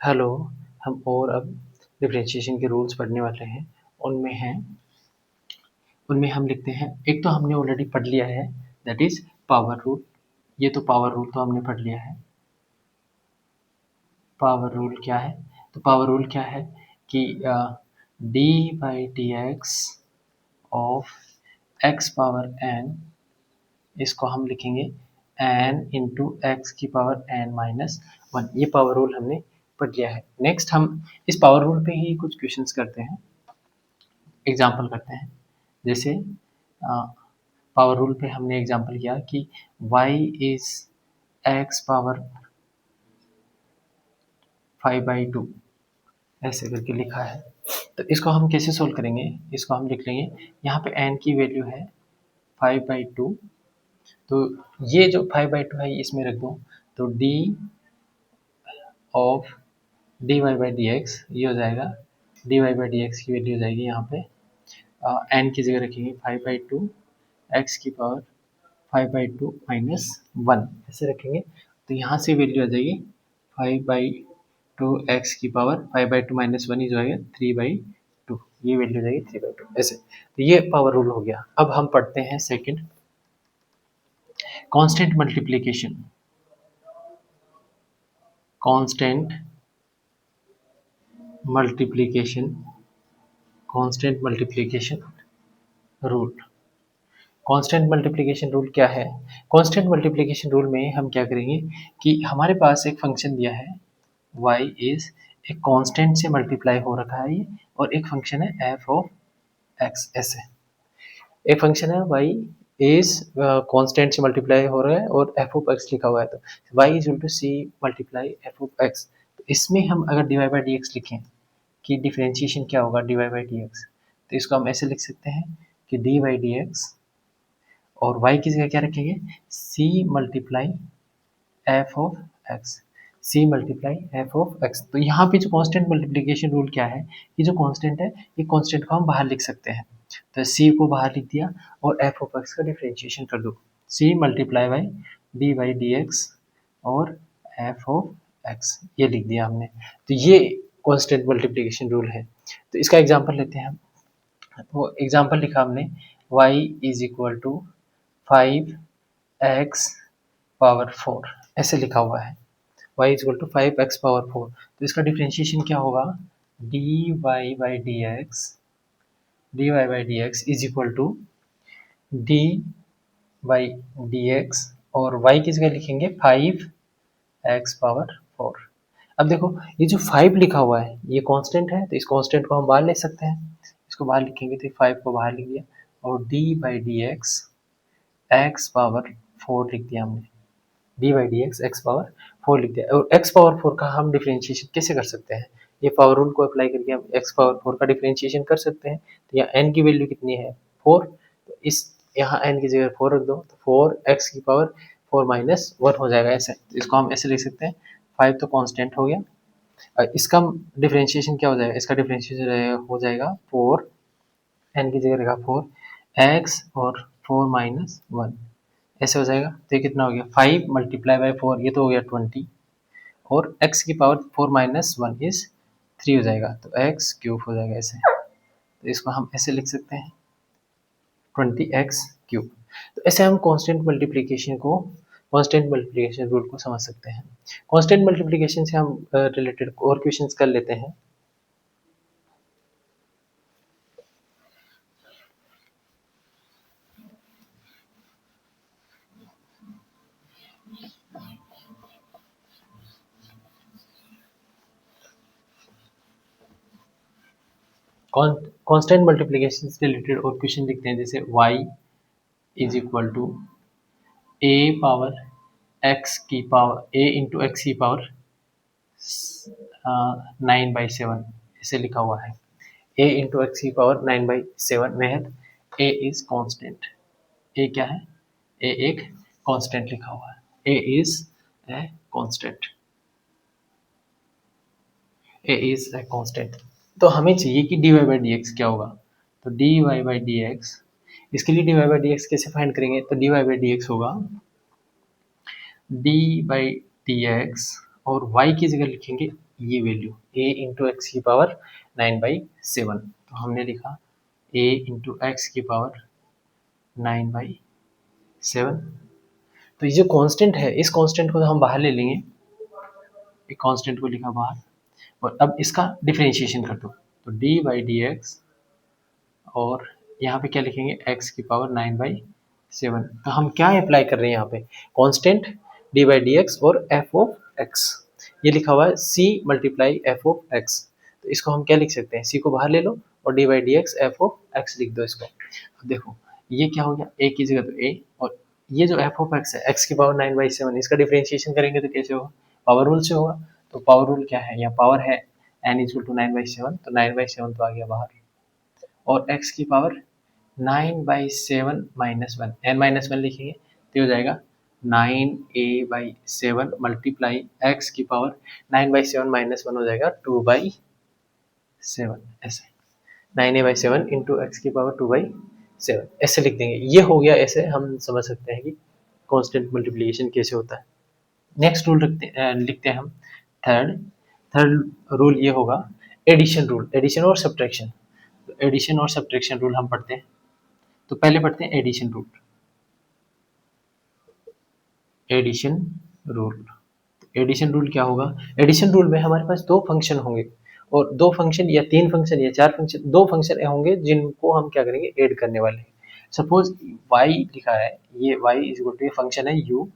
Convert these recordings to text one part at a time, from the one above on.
Hello, हम और अब डिफरेंशिएशन के रूल्स पढ़ने वाले हैं। उनमें हैं उनमें हम लिखते हैं, एक तो हमने ऑलरेडी पढ़ लिया है, दैट इज़ पावर रूल। ये तो पावर रूल तो हमने पढ़ लिया है। पावर रूल क्या है? तो पावर रूल क्या है कि D by D X of X power N, इसको हम लिखेंगे एन इंटू एक्स की पावर एन माइनस वन। ये पावर रूल हमने पढ़ लिया है। नेक्स्ट हम इस पावर रूल पे ही कुछ क्वेश्चंस करते हैं, एग्जाम्पल करते हैं। जैसे पावर रूल पे हमने एग्जाम्पल किया कि y इज एक्स पावर 5/2, ऐसे करके लिखा है। तो इसको हम कैसे सोल्व करेंगे? इसको हम लिख लेंगे, यहाँ पे n की वैल्यू है 5/2, तो ये जो 5/2 है इसमें रख दो, तो d of dy by D x ये हो जाएगा, dy बाई डी एक्स की वैल्यू हो जाएगी यहाँ पे n की जगह रखेंगे 5/2 x की पावर 5/2 माइनस वन, ऐसे रखेंगे। तो यहाँ से वैल्यू आ जाएगी 5/2 एक्स की पावर 5/2 माइनस वन, जो है 3/2, ये वैल्यू जाएगी 3/2 ऐसे। तो ये पावर रूल हो गया। अब हम पढ़ते हैं second, constant multiplication. Constant multiplication, constant multiplication rule. Constant multiplication rule क्या है? कांस्टेंट मल्टीप्लिकेशन रूल में हम क्या करेंगे कि हमारे पास एक फंक्शन दिया है, y इज एक कांस्टेंट से मल्टीप्लाई हो रखा है ये, और एक फंक्शन है f ऑफ x, ऐसे एक फंक्शन है y इज कांस्टेंट से मल्टीप्लाई हो रहा है और f ऑफ x लिखा हुआ है। तो y is equal to c multiply f of x। तो इसमें हम अगर dy बाई डी एक्स लिखें कि डिफरेंशिएशन क्या होगा dy बाई डी एक्स, तो इसको हम ऐसे लिख सकते हैं कि डी बाई डी एक्स, और y की जगह क्या रखेंगे, c multiply F of X, C multiply F of X. तो यहाँ पे जो कांस्टेंट मल्टीप्लिकेशन रूल क्या है, ये जो कांस्टेंट है, ये कांस्टेंट को हम बाहर लिख सकते हैं। तो सी को बाहर लिख दिया और एफ ऑफ एक्स का डिफरेंशिएशन कर दो, C multiply by D X और एफ ऑफ एक्स, ये लिख दिया हमने। तो ये कांस्टेंट मल्टीप्लिकेशन रूल है। तो इसका एग्जांपल लेते हैं हम। तो एग्जांपल लिखा हमने, y is equal to 5x power 4, ऐसे लिखा हुआ है। y is equal to 5x power 4, तो इसका डिफरेंशिएशन क्या होगा, dy by D X is equal to D by D X, और y की जगह लिखेंगे 5x पावर 4। अब देखो ये जो 5 लिखा हुआ है ये कांस्टेंट है, तो इस कांस्टेंट को हम बाहर ले सकते हैं, इसको बाहर लिखेंगे तो 5 को बाहर लिख लिया, और d by D x x power 4 लिख दिया हमने, D by D x x power 4 लिख दिया। और एक्स पावर 4 का हम डिफरेंशिएशन कैसे कर सकते हैं, ये पावर रूल को अप्लाई करके हम एक्स पावर 4 का डिफरेंशिएशन कर सकते हैं। तो यहाँ एन की वैल्यू कितनी है 4, तो इस यहाँ एन की जगह 4 रख दो, तो 4x की पावर 4 माइनस 1 हो जाएगा ऐसे। तो इसको हम ऐसे लिख सकते हैं, 5 तो कांस्टेंट हो गया, और इसका डिफरेंशिएशन क्या हो जाएगा, इसका डिफरेंशिएशन हो जाएगा 4, एन की जगह रखा 4x और 4 माइनस 1, ऐसे हो जाएगा। तो ये कितना हो गया 5 मल्टीप्लाई बाई 4, ये तो हो गया 20, और x की पावर 4 माइनस 1 इज 3 हो जाएगा, तो x क्यूब हो जाएगा ऐसे। तो इसको हम ऐसे लिख सकते हैं 20x क्यूब। तो ऐसे हम कांस्टेंट मल्टीप्लिकेशन रूल को समझ सकते हैं। कांस्टेंट मल्टीप्लिकेशन से हम रिलेटेड और क्वेश्चंस कर लेते हैं। कांस्टेंट मल्टीप्लिकेशन से रिलेटेड और क्वेश्चन लिखते हैं, जैसे y is equal to a power x की पावर a इंटू एक्स की पावर 9/7, ऐसे लिखा हुआ है। a इंटू एक्स की पावर 9/7 में a इज कांस्टेंट। a क्या है, a एक कांस्टेंट लिखा हुआ है, a is a constant, a is a constant. तो हमें चाहिए कि dy बाई डी एक्स क्या होगा, तो dy बाई डी एक्स, इसके लिए dy बाई डी एक्स कैसे फाइंड करेंगे, तो dy बाई डी एक्स होगा d बाई डी एक्स, और y की जगह लिखेंगे ये वैल्यू a इंटू एक्स की पावर 9/7, तो हमने लिखा a इंटू एक्स की पावर 9/7। तो ये जो कांस्टेंट है, इस कांस्टेंट को हम बाहर ले लेंगे, एक कांस्टेंट को लिखा बाहर, और अब इसका डिफरेंशिएशन कर दो, तो d/dx, और यहाँ पे क्या लिखेंगे, x की पावर 9/7। तो हम क्या अप्लाई कर रहे हैं यहाँ पे, कांस्टेंट d/dx और f ऑफ x, ये लिखा हुआ है c multiply f of x। तो इसको हम क्या लिख सकते हैं, c को बाहर ले लो और d/dx f ऑफ x लिख दो इसको। अब देखो ये क्या हो गया, a की जगह तो a, और ये जो f ऑफ x है, x की पावर 9/7, इसका डिफरेंशिएशन करेंगे तो कैसे होगा, पावर रूल से होगा। तो पावर रूल क्या है, यहाँ पावर है n इक्वल टू 9/7, तो 9/7 तो आ गया बाहर, और x की पावर 9/7 माइनस 1, n माइनस 1 लिखेंगे तो हो जाएगा 9a/7 मल्टीप्लाई x की पावर 9/7 माइनस 1 हो जाएगा 2/7, ऐसे 9a/7 इंटू एक्स की पावर 2/7 ऐसे लिख देंगे। ये हो गया, ऐसे हम समझ सकते हैं कि कांस्टेंट मल्टीप्लिकेशन कैसे होता है। नेक्स्ट रूल लिखते हैं हम, थर्ड थर्ड रूल ये होगा एडिशन रूल, एडिशन और सब्ट्रैक्शन। तो एडिशन और सब्ट्रैक्शन रूल हम पढ़ते हैं, तो पहले पढ़ते हैं addition rule. Addition rule, addition rule क्या होगा, एडिशन रूल में हमारे पास दो फंक्शन होंगे, और दो फंक्शन या तीन फंक्शन या चार फंक्शन, दो फंक्शन होंगे जिनको हम क्या करेंगे, ऐड करने वाले हैं। सपोज y लिखा है, ये y इज इक्वल टू, ये फंक्शन है u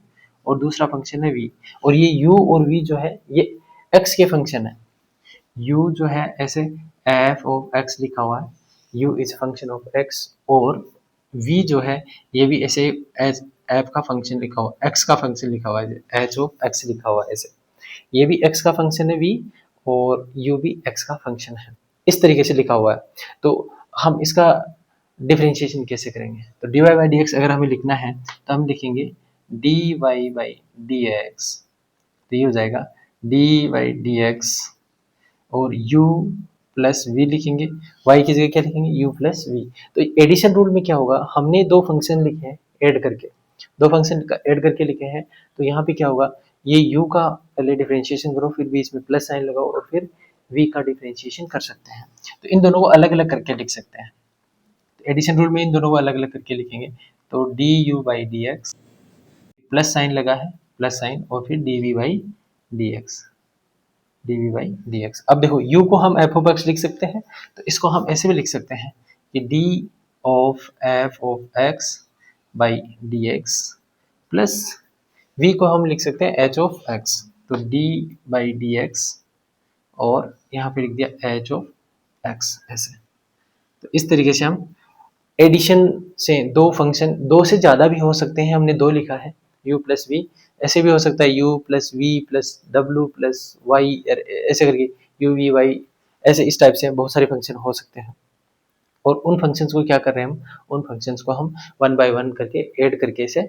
और दूसरा फंक्शन है v, और ये u और v जो है ये x के फंक्शन है। u जो है ऐसे f ऑफ x लिखा हुआ है, u is function of x, और v जो है ये भी ऐसे एज f का फंक्शन लिखा हुआ, x का फंक्शन लिखा हुआ है, h ऑफ x लिखा हुआ है ऐसे, ये भी x का फंक्शन है v, और u भी x का फंक्शन है, इस तरीके से लिखा हुआ है। तो हम इसका डिफरेंशिएशन कैसे करेंगे, तो dy बाई डी एक्स अगर हमें लिखना है तो हम लिखेंगे dy बाई डी एक्स, तो ये हो जाएगा dy बाई डी एक्स, और u प्लस वी लिखेंगे, y की जगह क्या लिखेंगे, u प्लस वी। तो एडिशन रूल में क्या होगा, हमने दो फंक्शन लिखे हैं ऐड करके, दो फंक्शन ऐड करके लिखे हैं, तो यहाँ पे क्या होगा, ये u का पहले डिफरेंशिएशन करो, फिर बीच में प्लस साइन लगाओ, और फिर v का डिफरेंशिएशन कर सकते हैं। तो इन दोनों को अलग अलग करके लिख सकते हैं, एडिशन रूल में इन दोनों को अलग अलग करके लिखेंगे, तो D you by D x, plus sign लगा है, प्लस साइन, और फिर D we by D X, D by D X. अब देखो u को हम f ऑफ x लिख सकते हैं, तो इसको हम ऐसे भी लिख सकते हैं कि d of f of x by D x, plus v को हम लिख सकते हैं h ऑफ x, तो d बाई डी एक्स, और यहाँ पे लिख दिया h ऑफ x ऐसे। तो इस तरीके से हम एडिशन से दो फंक्शन, दो से ज़्यादा भी हो सकते हैं, हमने दो लिखा है u प्लस वी, ऐसे भी हो सकता है u plus V plus W plus Y, ऐसे करके u v y, ऐसे इस टाइप से बहुत सारे फंक्शन हो सकते हैं। और उन फंक्शंस को क्या कर रहे हैं हम, उन फंक्शंस को हम वन बाय वन करके ऐड करके इसे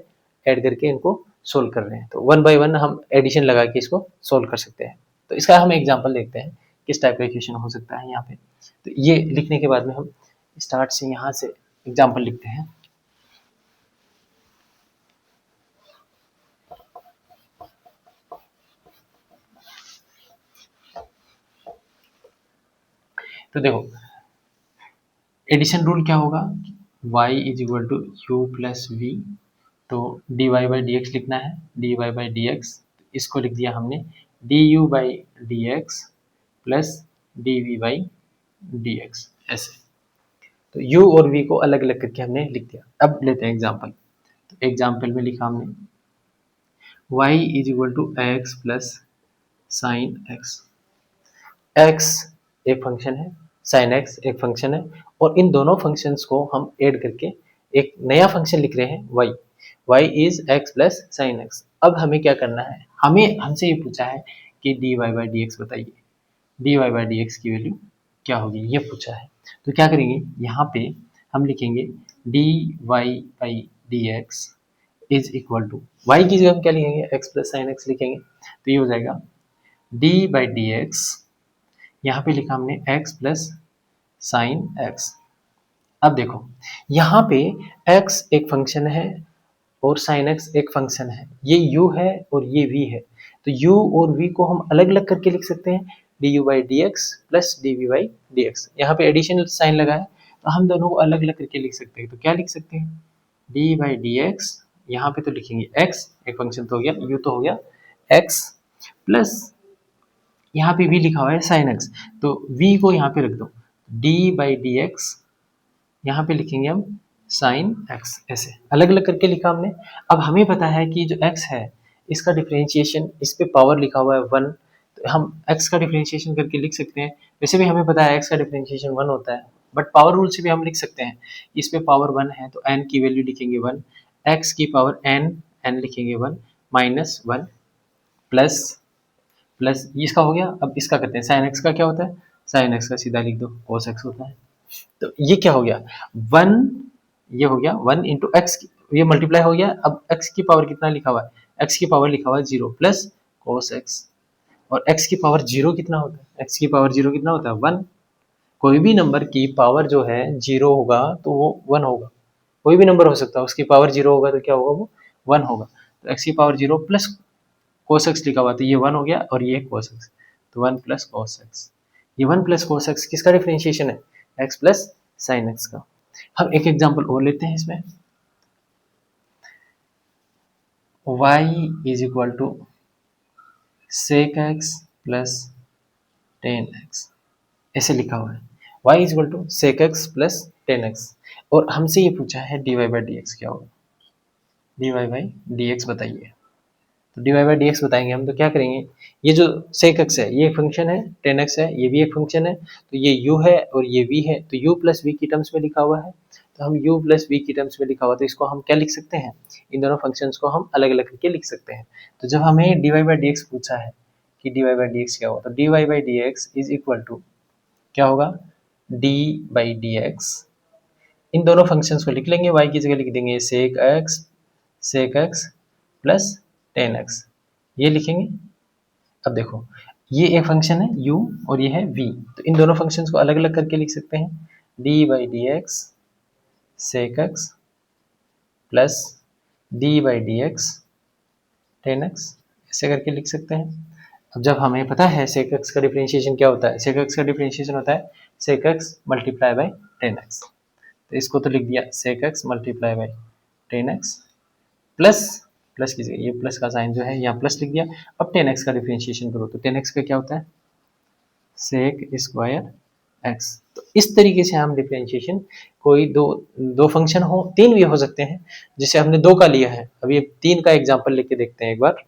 ऐड करके इनको सोल्व कर रहे हैं। तो वन बाय वन हम एडिशन लगा के इसको सोल्व कर सकते हैं। तो इसका हम एग्जाम्पल देखते हैं किस टाइप का इक्वेशन हो सकता है यहाँ पे। तो ये लिखने के बाद में हम स्टार्ट से यहाँ से एग्जाम्पल लिखते हैं। तो देखो एडिशन रूल क्या होगा, y is equal to u plus v, तो d y by D x लिखना है, d y by D x, इसको लिख दिया हमने d you by D x plus D we by D x ऐसे। तो u और v को अलग अलग करके हमने लिख दिया। अब लेते हैं एग्जाम्पल। तो एग्जाम्पल में लिखा हमने y is equal to X plus sine X, x एक फंक्शन है, sin x एक फंक्शन है, और इन दोनों फंक्शंस को हम ऐड करके एक नया फंक्शन लिख रहे हैं y, y is x plus sine x. अब हमें क्या करना है, हमें हमसे ये पूछा है कि dy बाई डी एक्स बताइए, dy बाई डी एक्स की वैल्यू क्या होगी, ये पूछा है। तो क्या करेंगे, यहाँ पे हम लिखेंगे dy by D X is equal to, y की जगह हम क्या लिखेंगे, x प्लस साइन एक्स लिखेंगे, तो ये हो जाएगा dy बाई डी एक्स, यहाँ पे लिखा हमने x प्लस साइन एक्स। अब देखो यहाँ पे x एक फंक्शन है और साइन x एक फंक्शन है, ये u है और ये v है। तो u और v को हम अलग अलग करके लिख सकते हैं, du by D x plus D we by D X. यहाँ पे एडिशनल साइन लगा है तो हम दोनों को अलग अलग करके लिख सकते हैं। तो क्या लिख सकते हैं, डी बाई डी एक्स, यहाँ पे तो लिखेंगे x, एक फंक्शन तो हो गया, u तो हो गया x, प्लस यहाँ पे v लिखा हुआ है sin x, तो v को यहाँ पे रख दो, d बाई डी एक्स, यहाँ पे लिखेंगे हम साइन x, ऐसे अलग अलग करके लिखा हमने। अब हमें पता है कि जो x है इसका डिफरेंशिएशन, इस पे पावर लिखा हुआ है 1, तो हम x का डिफरेंशिएशन करके लिख सकते हैं। वैसे भी हमें पता है x का डिफरेंशिएशन 1 होता है, बट पावर रूल से भी हम लिख सकते हैं। इस पे पावर 1 है तो n की वैल्यू लिखेंगे 1, x की पावर n लिखेंगे 1 माइनस 1 प्लस प्लस इसका हो गया। अब इसका करते हैं, साइन x का क्या होता है, साइन x का सीधा लिख दो cos x होता है। तो ये क्या हो गया, 1, ये हो गया 1 इंटू एक्स, ये मल्टीप्लाई हो गया। अब x की पावर कितना लिखा हुआ है, x की पावर लिखा हुआ है 0 प्लस cos x, और x की पावर 0 कितना होता है, x की पावर 0 कितना होता है 1। कोई भी नंबर की पावर जो है 0 होगा तो वो 1 होगा, कोई भी नंबर हो सकता है उसकी पावर 0 होगा तो क्या होगा, वो 1 होगा। तो x की पावर 0 प्लस cos x लिखा हुआ तो ये 1 हो गया, और ये cos x, तो 1 प्लस cos x, ये 1 प्लस cos x किसका डिफरेंशिएशन है, x प्लस sin x का। हम एक एग्जांपल और लेते हैं इसमें, y is equal to sec x plus tan x, ऐसे लिखा हुआ है, y is equal to sec x plus tan x, और हमसे ये पूछा है dy बाई डी एक्स क्या होगा, dy बाई डी एक्स बताइए। तो dy बाई डी एक्स बताएंगे हम, तो क्या करेंगे, ये जो sec x है ये एक फंक्शन है, tan x है ये भी एक फंक्शन है, तो ये u है और ये v है, तो u प्लस v की टर्म्स में लिखा हुआ है, तो हम u प्लस v की टर्म्स में लिखा हुआ, तो इसको हम क्या लिख सकते हैं, इन दोनों फंक्शंस को हम अलग अलग करके लिख सकते हैं। तो जब हमें dy बाई डी एक्स पूछा है कि dy बाई डी एक्स क्या होगा, तो dy by D X is equal to क्या होगा, d बाई डी एक्स, इन दोनों फंक्शंस को लिख लेंगे, y की जगह लिख देंगे sec x plus tan x, ये लिखेंगे। अब देखो ये एक फंक्शन है u और ये है v, तो इन दोनों फंक्शंस को अलग अलग करके लिख सकते हैं, d by D x sec x plus d by D x tan x, ऐसे करके लिख सकते हैं। अब जब हमें पता है sec x का डिफरेंशिएशन क्या होता है, sec x का डिफरेंशिएशन होता है sec x multiply by tan x, तो इसको तो लिख दिया sec x multiply by tan x plus plus की जगह ये प्लस का साइन जो है यहाँ प्लस लिख दिया। अब tan x का डिफरेंशिएशन करो तो tan x का क्या होता है sec स्क्वायर x। तो इस तरीके से हम डिफरेंशिएशन, कोई दो फंक्शन हो, तीन भी हो सकते हैं, जैसे हमने दो का लिया है, अब ये तीन का एग्जांपल लेके देखते हैं एक बार।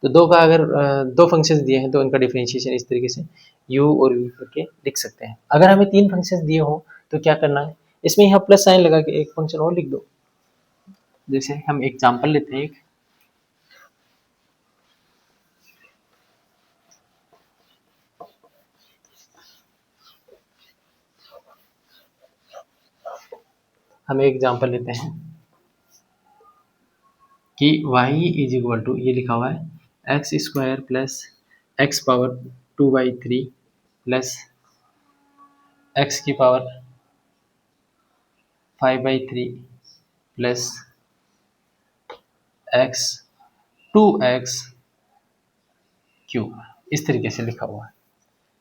तो दो का अगर दो फंक्शंस दिए हैं तो उनका डिफरेंशिएशन इस तरीके से u और v करके लिख सकते हैं। अगर हमें तीन फंक्शंस दिए हो तो क्या करना है, इसमें यहाँ प्लस साइन लगा के एक फंक्शन और लिख दो। जैसे हम एग्जांपल लेते हैं एक, हम एक एग्जांपल लेते हैं कि y इज इक्वल टू, ये लिखा हुआ है x square plus x power 2/3 plus x की power 5/3 plus x 2x cube, इस तरीके से लिखा हुआ है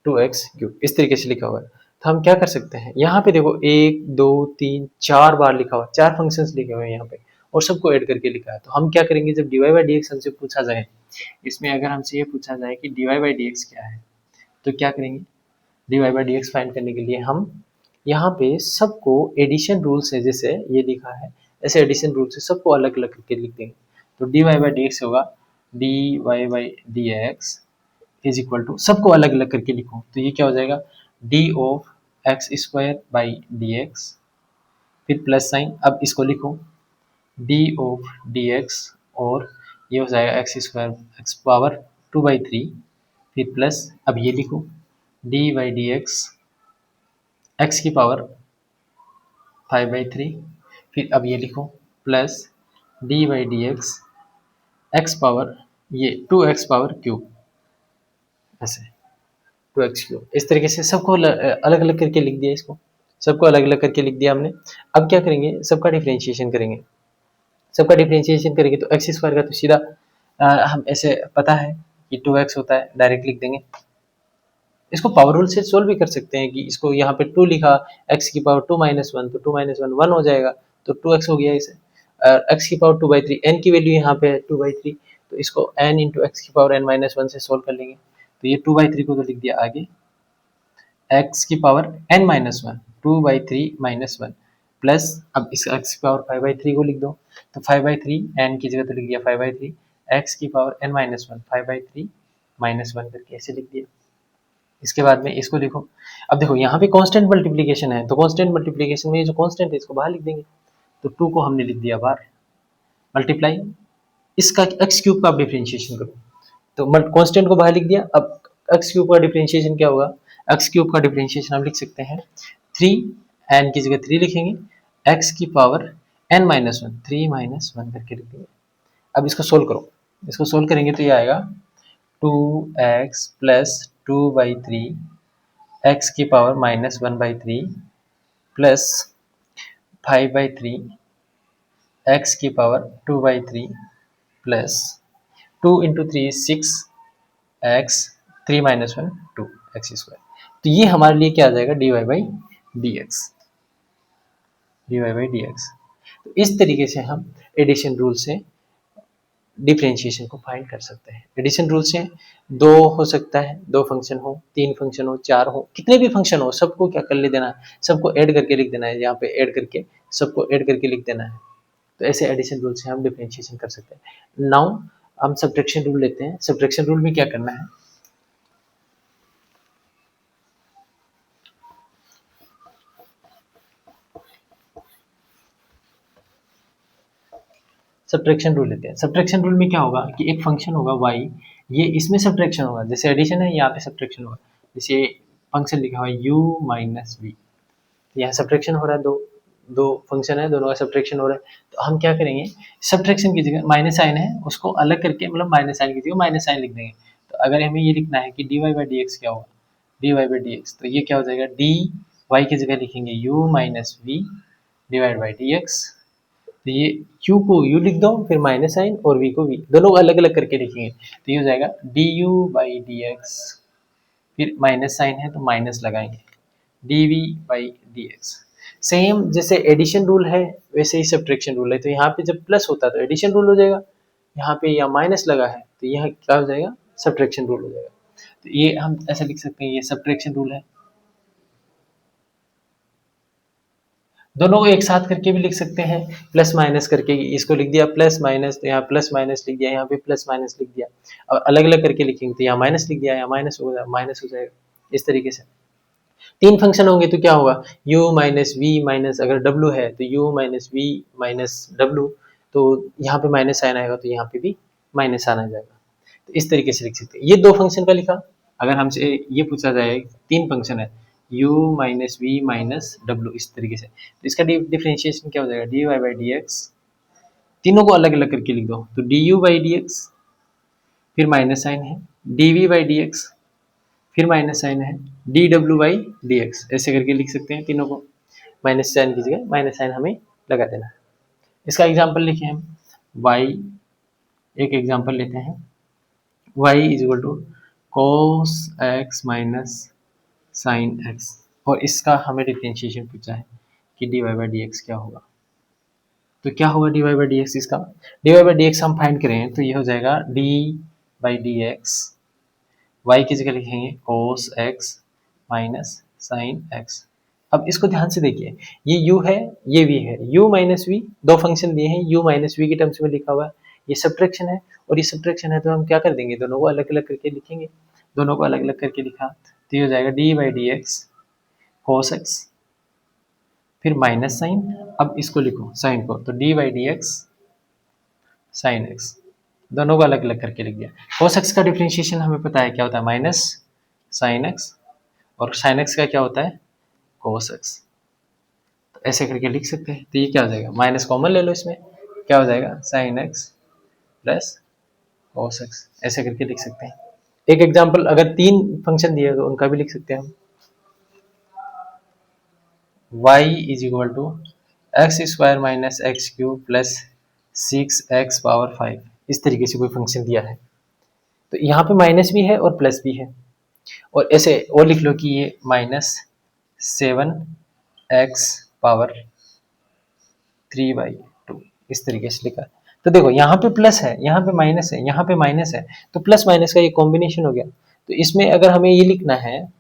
2x क्यूब, इस तरीके से लिखा हुआ है। तो हम क्या कर सकते हैं, यहाँ पे देखो 1 2 3 4 बार लिखा हुआ है, चार फंक्शंस लिखे हुए हैं यहाँ पे और सबको ऐड करके लिखा है। तो हम क्या करेंगे, जब dy बाई डी एक्स हमसे पूछा जाए, इसमें अगर हमसे ये पूछा जाए कि dy बाई डी एक्स क्या है, तो क्या करेंगे, dy by D x find करने के लिए हम यहाँ पे सबको एडिशन रूल से, जैसे ये लिखा है ऐसे एडिशन रूल से सबको अलग अलग करके लिख देंगे। तो dy बाई डी एक्स होगा dy by D X is equal to, सबको अलग अलग करके लिखो तो ये क्या हो जाएगा, d of x square by D x, फिर प्लस साइन, अब इसको लिखो d ऑफ डी एक्स, और ये हो जाएगा एक्स स्क्वायर एक्स पावर 2/3, फिर प्लस, अब ये लिखो d by D x x की पावर 5/3, फिर अब ये लिखो plus d by D x x power ये 2x पावर क्यूब, ऐसे 2x क्यूब, इस तरीके से सबको अलग अलग करके लिख दिया, इसको सबको अलग अलग करके लिख दिया हमने। अब क्या करेंगे, सबका डिफरेंशिएशन करेंगे, सबका डिफरेंशिएशन करेंगे तो एक्स स्क्वायर का तो सीधा हम ऐसे पता है कि 2x होता है, डायरेक्ट लिख देंगे। इसको पावर रूल से सोल्व भी कर सकते हैं कि इसको यहाँ पे 2 लिखा, x की पावर 2 माइनस 1, तो 2 माइनस 1 1 हो जाएगा, तो 2x हो गया इसे। x की पावर 2/3, n की वैल्यू यहाँ पे है 2/3, तो इसको n इंटू एक्स की पावर n माइनस 1 से सोल्व कर लेंगे, तो ये 2/3 को तो लिख दिया आगे, x की power n minus 1, 2/3 minus 1 plus, अब इस x की पावर 5/3 को लिख दो, तो 5/3 n की जगह तो लिख दिया 5/3, x की पावर n माइनस 1 5/3 माइनस 1 करके ऐसे लिख दिया। इसके बाद में इसको लिखो। अब देखो यहाँ पे कांस्टेंट मल्टीप्लिकेशन है, तो कांस्टेंट मल्टीप्लिकेशन में ये जो कांस्टेंट है इसको बाहर लिख देंगे, तो 2 को हमने लिख दिया बाहर, मल्टीप्लाई इसका एक्स क्यूब का आप डिफरेंशिएशन करो, तो कांस्टेंट को बाहर लिख दिया। अब एक्स क्यूब का डिफरेंशिएशन क्या होगा, एक्स क्यूब का डिफरेंशिएशन हम लिख सकते हैं 3, एन की जगह 3 लिखेंगे, एक्स की पावर n माइनस 1 3 माइनस 1 करके लिख देंगे। अब इसको सोल्व करो, इसको सोल्व करेंगे तो ये आएगा 2x प्लस 2/3 x की पावर माइनस 1/3 प्लस 5/3 x की power 2/3 plus 2 into 3 6 x 3 minus 1 2 x square. तो ये हमारे लिए क्या आ जाएगा, dy/dx। तो इस तरीके से हम एडिशन रूल से डिफरेंशिएशन को फाइंड कर सकते हैं। एडिशन रूल से दो हो सकता है, दो फंक्शन हो, तीन फंक्शन हो, चार हो, कितने भी फंक्शन हो, सबको क्या कर ले देना है, सबको ऐड करके लिख देना है, यहाँ पे ऐड करके सबको ऐड करके लिख देना है। तो ऐसे एडिशन रूल से हम डिफरेंशिएशन कर सकते हैं। नाउ हम सब्ट्रैक्शन रूल लेते हैं। सब्ट्रैक्शन रूल में क्या करना है, सब्ट्रैक्शन रूल लेते हैं। सब्ट्रैक्शन रूल में क्या होगा कि एक फंक्शन होगा y, ये इसमें सब्ट्रैक्शन होगा, जैसे एडिशन है यहाँ पे सब्ट्रैक्शन होगा, जैसे फंक्शन लिखा हुआ है u माइनस वी, यहाँ सब्ट्रैक्शन हो रहा है, दो दो फंक्शन है, दोनों का सब्ट्रैक्शन हो रहा है, तो हम क्या करेंगे, सब्ट्रैक्शन की जगह माइनस साइन है उसको अलग करके, मतलब माइनस साइन की जगह माइनस साइन लिख देंगे। तो अगर हमें ये लिखना है कि dy/dx क्या होगा, dy/dx, तो ये क्या हो जाएगा, dy की जगह लिखेंगे u minus V divide by dx, तो ये q को u लिख दो, फिर माइनस साइन, और v को v, दोनों को अलग अलग करके लिखेंगे, तो ये हो जाएगा du/dx, फिर माइनस साइन है तो माइनस लगाएंगे, dv/dx। सेम जैसे एडिशन रूल है वैसे ही सब्ट्रैक्शन रूल है, तो यहाँ पे जब प्लस होता है तो एडिशन रूल हो जाएगा, यहाँ पे या माइनस लगा है तो यह क्या हो जाएगा, सब्ट्रैक्शन रूल हो जाएगा। तो ये हम ऐसे लिख सकते हैं, ये सब्ट्रैक्शन रूल है। दोनों को एक साथ करके भी लिख सकते हैं, प्लस माइनस करके, इसको लिख दिया प्लस माइनस, तो यहाँ प्लस माइनस लिख दिया, यहाँ पे प्लस माइनस लिख दिया, और अलग अलग करके लिखेंगे तो यहाँ माइनस लिख दिया, यहाँ माइनस हो जाएगा, इस तरीके से। तीन फंक्शन होंगे तो क्या होगा, u माइनस वी माइनस, अगर w है तो u minus V minus w, तो यहाँ पे माइनस साइन आएगा तो यहाँ पे भी माइनस साइन आ जाएगा। तो इस तरीके से लिख सकते हैं। ये दो फंक्शन का लिखा। अगर हमसे ये पूछा जाए तीन फंक्शन है, u minus V minus w, इस तरीके से, तो इसका डिफरेंशिएशन क्या हो जाएगा, dy/dx, तीनों को अलग अलग करके लिख दो, तो du/dx, फिर माइनस साइन है, dv/dx, फिर माइनस साइन है, dw/dx, ऐसे करके लिख सकते हैं तीनों को, माइनस साइन की जगह माइनस साइन हमें लगा देना है। इसका एग्जांपल लिखे हम y, एक एग्जांपल लेते हैं, y is equal to cos x minus sine x, और इसका हमें डिफरेंशिएशन पूछा है कि dy/dx क्या होगा। तो क्या होगा dy/dx, इसका dy/dx हम फाइंड करें तो ये हो जाएगा d/dx, y की जगह लिखेंगे cos x minus sine x। अब इसको ध्यान से देखिए, ये u है, ये v है, u माइनस वी, दो फंक्शन दिए हैं, u माइनस वी की टर्म्स में लिखा हुआ है, ये सब्ट्रैक्शन है, और ये सब्ट्रैक्शन है तो हम क्या कर देंगे, दोनों को अलग अलग करके लिखेंगे, दोनों को अलग अलग करके लिखा तो ये हो जाएगा d/dx cos x, फिर माइनस साइन, अब इसको लिखो साइन को, तो d/dx साइन x, दोनों को अलग अलग करके लिख दिया। cos x का डिफरेंशिएशन हमें पता है क्या होता है, माइनस साइन x, और साइन x का क्या होता है, cos x, तो ऐसे करके लिख सकते हैं। तो ये क्या हो जाएगा, माइनस कॉमन ले लो, इसमें क्या हो जाएगा, sine x plus cos x, ऐसे करके लिख सकते हैं। एक एग्जांपल, अगर तीन फंक्शन दिए तो उनका भी लिख सकते हैं हम, y is equal to X square minus X cube plus 6x power 5, इस तरीके से कोई फंक्शन दिया है तो यहाँ पे माइनस भी है और प्लस भी है, और ऐसे और लिख लो कि ये -7x⁻3/2 इस तरीके से लिखा है। तो देखो यहाँ पे प्लस है, यहाँ पे माइनस है, यहाँ पे माइनस है, तो प्लस माइनस का ये कॉम्बिनेशन हो गया। तो इसमें अगर हमें ये लिखना है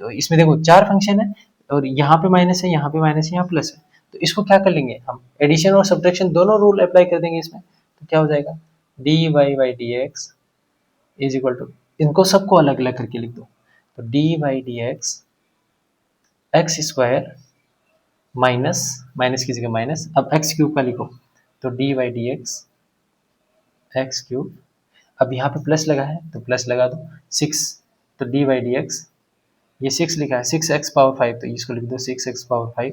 तो इसमें देखो चार फंक्शन है और यहाँ पे माइनस है, यहाँ पे माइनस है, यहाँ प्लस है, तो इसको क्या कर लेंगे हम, एडिशन और सब्ट्रैक्शन दोनों रूल अप्लाई कर देंगे इसमें। तो क्या हो जाएगा, dy/dx इज इक्वल टू, इनको सबको अलग अलग करके लिख दो, तो dy/dx x² माइनस माइनस की जगह माइनस, अब x³ का लिखो, तो dy/dx x³, अब यहाँ पे प्लस लगा है तो प्लस लगा दो 6, तो dy/dx ये 6 लिखा है 6x⁻5, तो इसको लिख दो 6x⁻5,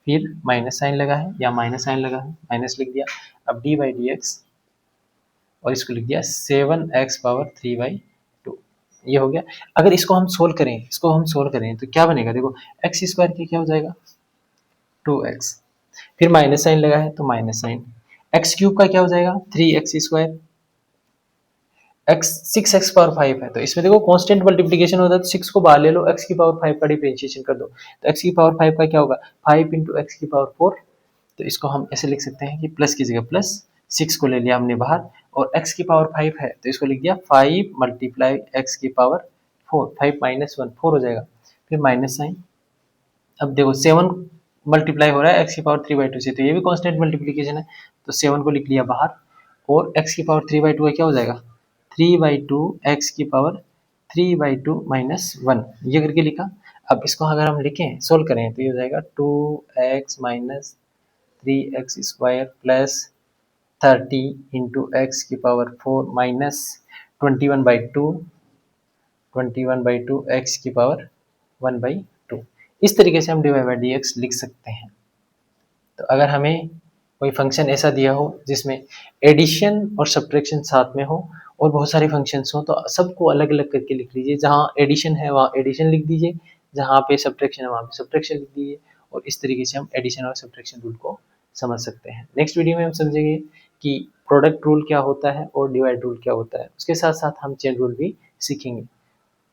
फिर माइनस साइन लगा है या माइनस साइन लगा है, माइनस लिख दिया, अब dy/dx और इसको लिख दिया 7x⁻3/2, ये हो गया। अगर इसको हम सोल्व करें, तो क्या बनेगा, देखो x² की क्या हो जाएगा 2x, फिर माइनस साइन लगा है तो माइनस साइन, x³ का क्या हो जाएगा 3x², x 6x⁻5 है, तो इसमें देखो कांस्टेंट मल्टीप्लिकेशन होता है तो 6 को बाहर ले लो, x⁻5 का डिफरेंशिएशन कर दो, तो x⁻5 का क्या होगा 5 × x⁻4, तो इसको हम ऐसे लिख सकते हैं कि प्लस की जगह प्लस, 6 को ले लिया हमने बाहर और x⁻5 है तो इसको लिख दिया 5 × x⁻4, 5 - 1 4 हो जाएगा, फिर माइनस साइन। अब देखो 7 मल्टीप्लाई हो रहा है x⁻3/2 से, तो ये भी कांस्टेंट मल्टीप्लिकेशन है, तो 7 को लिख लिया बाहर और x⁻3/2 का क्या हो जाएगा 3/2 x⁻3/2 - 1, ये करके लिखा। अब इसको अगर हम लिखें सोल्व करें तो ये हो जाएगा 2x - 3x² plus 30 × x⁻4 minus 21/2 x⁻1/2 इस तरीके से हम dy/dx लिख सकते हैं। तो अगर हमें कोई फंक्शन ऐसा दिया हो जिसमें एडिशन और सब्ट्रैक्शन साथ में हो और बहुत सारे फंक्शंस हो तो सबको अलग अलग करके लिख लीजिए, जहाँ एडिशन है वहाँ एडिशन लिख दीजिए, जहाँ पे सब्ट्रैक्शन है वहाँ पे सब्ट्रैक्शन लिख दीजिए, और इस तरीके से हम एडिशन और सब्ट्रैक्शन रूल को समझ सकते हैं। नेक्स्ट वीडियो में हम समझेंगे कि प्रोडक्ट रूल क्या होता है और डिवाइड रूल क्या होता है, उसके साथ साथ हम चेन रूल भी सीखेंगे।